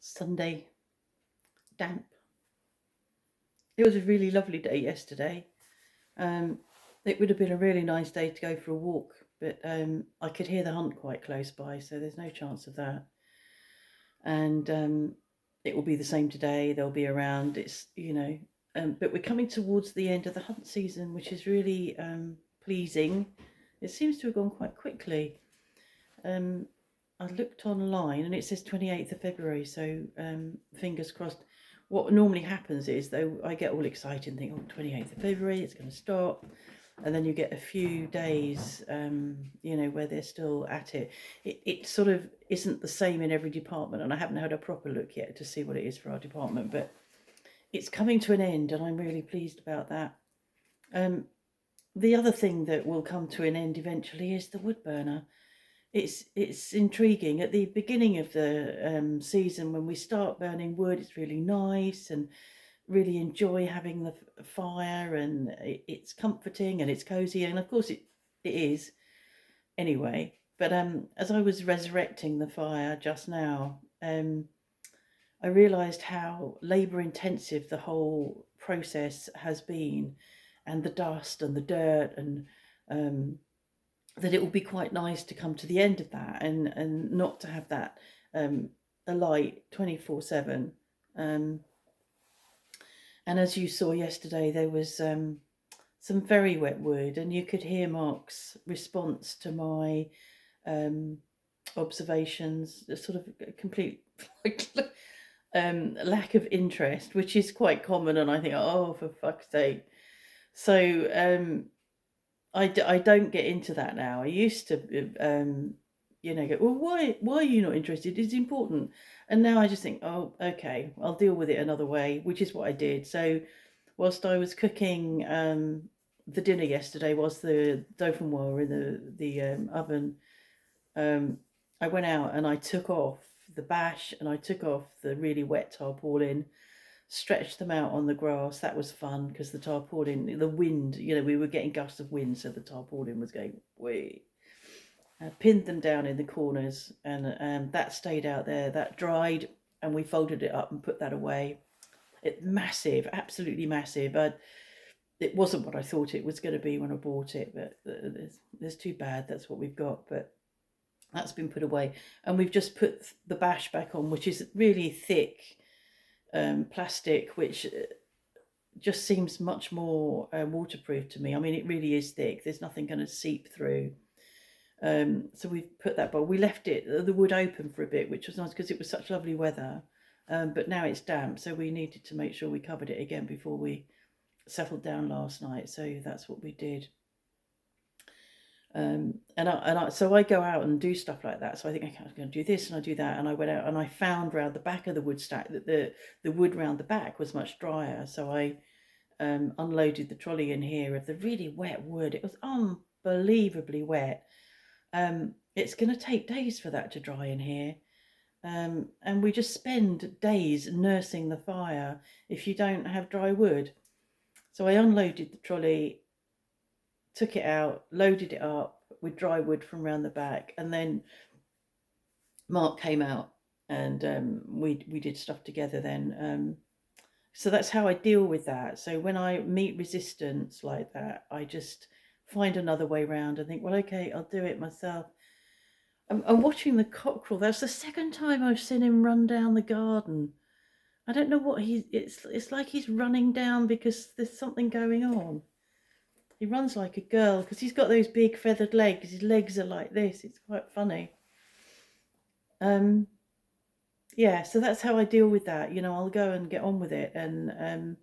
Sunday, damp. It was a really lovely day yesterday. Um, it would have been a really nice day to go for a walk, but I could hear the hunt quite close by, so there's no chance of that. And it will be the same today. They'll be around. But we're coming towards the end of the hunt season, which is really pleasing. It seems to have gone quite quickly. Um, I looked online and it says 28th of February, so fingers crossed. What normally happens is, though, I get all excited and think, oh, 28th of February, it's going to stop. And then you get a few days, where they're still at it. It sort of isn't the same in every department, and I haven't had a proper look yet to see what it is for our department, but it's coming to an end, and I'm really pleased about that. The other thing that will come to an end eventually is the wood burner. It's intriguing. At the beginning of the season, when we start burning wood, it's really nice and really enjoy having the fire, and it's comforting and it's cozy, and of course it is anyway. But as I was resurrecting the fire just now, I realized how labor intensive the whole process has been, and the dust and the dirt, and that it will be quite nice to come to the end of that, and not to have that alight 24/7. And as you saw yesterday, there was some very wet wood, and you could hear Mark's response to my observations, a sort of a complete lack of interest, which is quite common. And I think, oh, for fuck's sake. So I don't get into that now. I used to, go, well, why are you not interested? It's important. And now I just think, oh, okay, I'll deal with it another way, which is what I did. So whilst I was cooking the dinner yesterday, whilst the dauphinoise were in the oven, I went out and I took off the bash and I took off the really wet tarpaulin, stretched them out on the grass. That was fun because the tarpaulin, the wind, we were getting gusts of wind, so the tarpaulin was going way. I pinned them down in the corners, and that stayed out there. That dried, and we folded it up and put that away. It massive, absolutely massive. But it wasn't what I thought it was going to be when I bought it. But there's too bad. That's what we've got. But that's been put away, and we've just put the bash back on, which is really thick plastic, which just seems much more waterproof to me. I mean, it really is thick. There's nothing going to seep through. So we've put that, but we left the wood open for a bit, which was nice because it was such lovely weather. But now it's damp, so we needed to make sure we covered it again before we settled down last night. So that's what we did. So I go out and do stuff like that. So I think, okay, I was going to do this and I do that, and I went out and I found round the back of the wood stack that the wood round the back was much drier. So I unloaded the trolley in here of the really wet wood. It was unbelievably wet. It's going to take days for that to dry in here. And we just spend days nursing the fire if you don't have dry wood. So I unloaded the trolley, took it out, loaded it up with dry wood from round the back, and then Mark came out and we did stuff together then. So that's how I deal with that. So when I meet resistance like that, I just find another way round and think, well, okay, I'll do it myself. I'm watching the cockerel. That's the second time I've seen him run down the garden. I don't know what it's like he's running down because there's something going on. He runs like a girl because he's got those big feathered legs. His legs are like this. It's quite funny. Yeah, so that's how I deal with that. I'll go and get on with it, and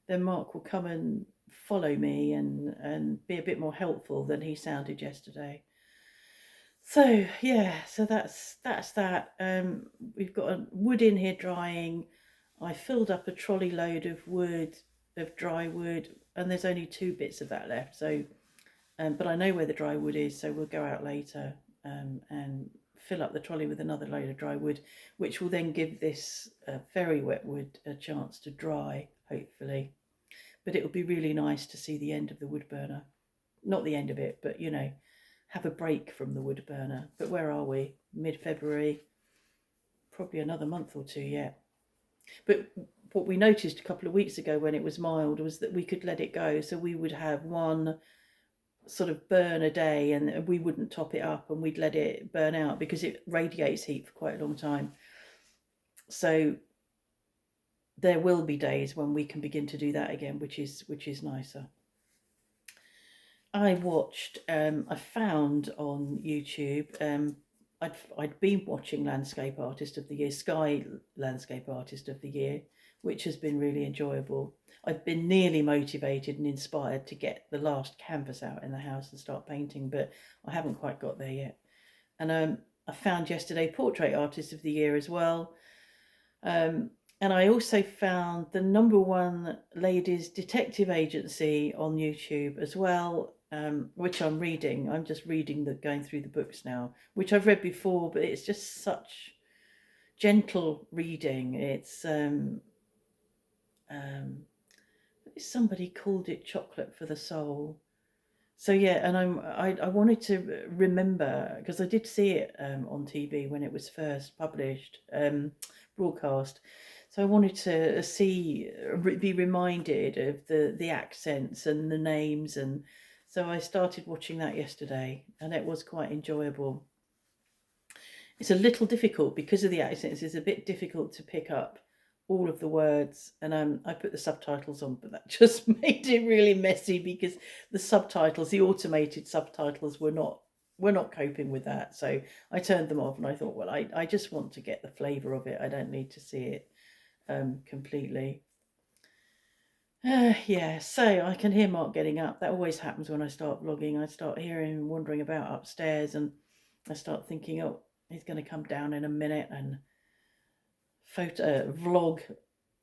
then Mark will come and follow me and be a bit more helpful than he sounded yesterday. So yeah, so that's that. We've got a wood in here drying. I filled up a trolley load of dry wood, and there's only 2 bits of that left. So, but I know where the dry wood is, so we'll go out later and fill up the trolley with another load of dry wood, which will then give this very wet wood a chance to dry, hopefully. But it will be really nice to see the end of the wood burner. Not the end of it, but have a break from the wood burner. But where are we? Mid-February. probably another month or two yet. But what we noticed a couple of weeks ago when it was mild was that we could let it go. So we would have one sort of burn a day and we wouldn't top it up, and we'd let it burn out because it radiates heat for quite a long time. So there will be days when we can begin to do that again, which is nicer. I watched. I found on YouTube. I'd been watching Landscape Artist of the Year, Sky Landscape Artist of the Year, which has been really enjoyable. I've been nearly motivated and inspired to get the last canvas out in the house and start painting, but I haven't quite got there yet. And I found yesterday Portrait Artist of the Year as well. And I also found the #1 ladies detective agency on YouTube as well, which I'm reading. I'm just going through the books now, which I've read before, but it's just such gentle reading. It's somebody called it Chocolate for the Soul. So yeah, and I wanted to remember, because I did see it on TV when it was first published, broadcast. So I wanted to be reminded of the accents and the names, and so I started watching that yesterday, and it was quite enjoyable. It's a little difficult because of the accents. It's a bit difficult to pick up all of the words, and I put the subtitles on, but that just made it really messy because the automated subtitles were not coping with that. So I turned them off, and I thought, well, I just want to get the flavour of it. I don't need to see it completely. Yeah, so I can hear Mark getting up. That always happens when I start vlogging. I start hearing him wandering about upstairs, and I start thinking, oh, he's going to come down in a minute and vlog.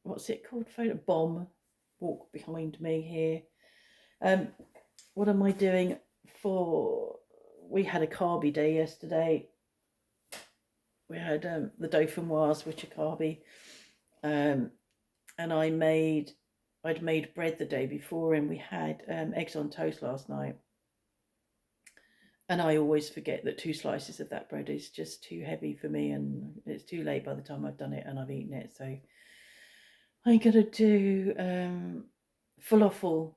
What's it called? Photo bomb. Walk behind me here. What am I doing we had a carby day yesterday. We had the dauphinoise, which are carby, and I'd made bread the day before, and we had eggs on toast last night. And I always forget that 2 slices of that bread is just too heavy for me, and it's too late by the time I've done it and I've eaten it. So I'm going to do falafel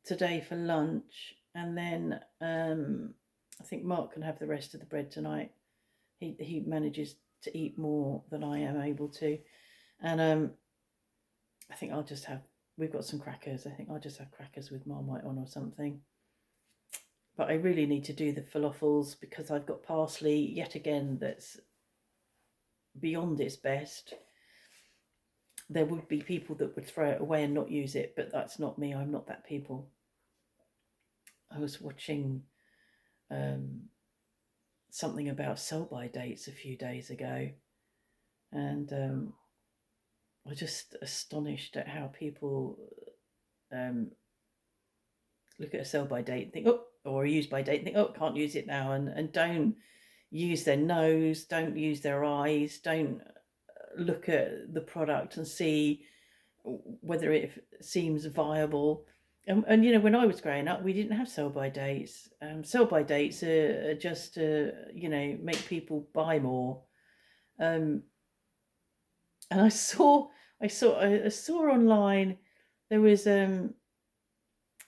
today for lunch, and then I think Mark can have the rest of the bread tonight. He manages to eat more than I am able to, and I think we've got some crackers. I think I'll just have crackers with Marmite on or something. But I really need to do the falafels because I've got parsley yet again that's beyond its best. There would be people that would throw it away and not use it, but that's not me. I'm not that people. I was watching something about sell-by dates a few days ago, and I was just astonished at how people look at a sell-by date and think, oh, or a use-by date and think, oh, can't use it now, and don't use their nose, don't use their eyes, don't look at the product and see whether it seems viable. And you know, when I was growing up, we didn't have sell-by dates. Sell-by dates are just make people buy more. And I saw online there was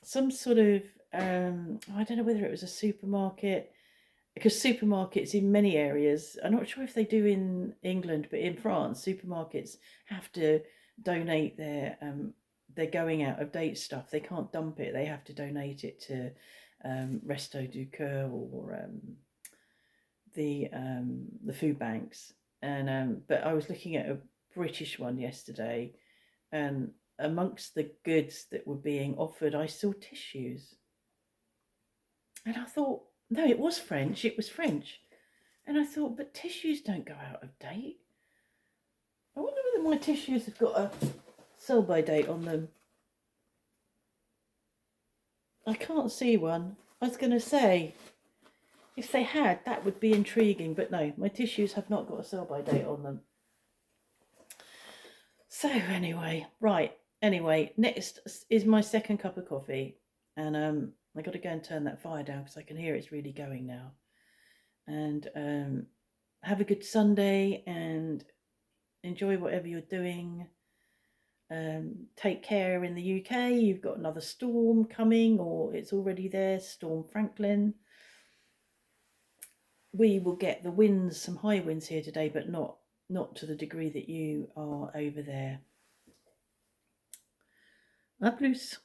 some sort of I don't know whether it was a supermarket, because supermarkets in many areas, I'm not sure if they do in England, but in France, supermarkets have to donate their going out of date stuff. They can't dump it. They have to donate it to Resto du Coeur or the food banks. And but I was looking at a British one yesterday, and amongst the goods that were being offered, I saw tissues. And I thought, no, it was French. It was French. And I thought, but tissues don't go out of date. I wonder whether my tissues have got a sell-by date on them. I can't see one. I was going to say, if they had, that would be intriguing. But no, my tissues have not got a sell-by date on them. So anyway, next is my second cup of coffee. And I got to go and turn that fire down because I can hear it's really going now. And have a good Sunday and enjoy whatever you're doing. Take care in the UK. You've got another storm coming, or it's already there, Storm Franklin. We will get the winds, some high winds here today, but not to the degree that you are over there. A plus.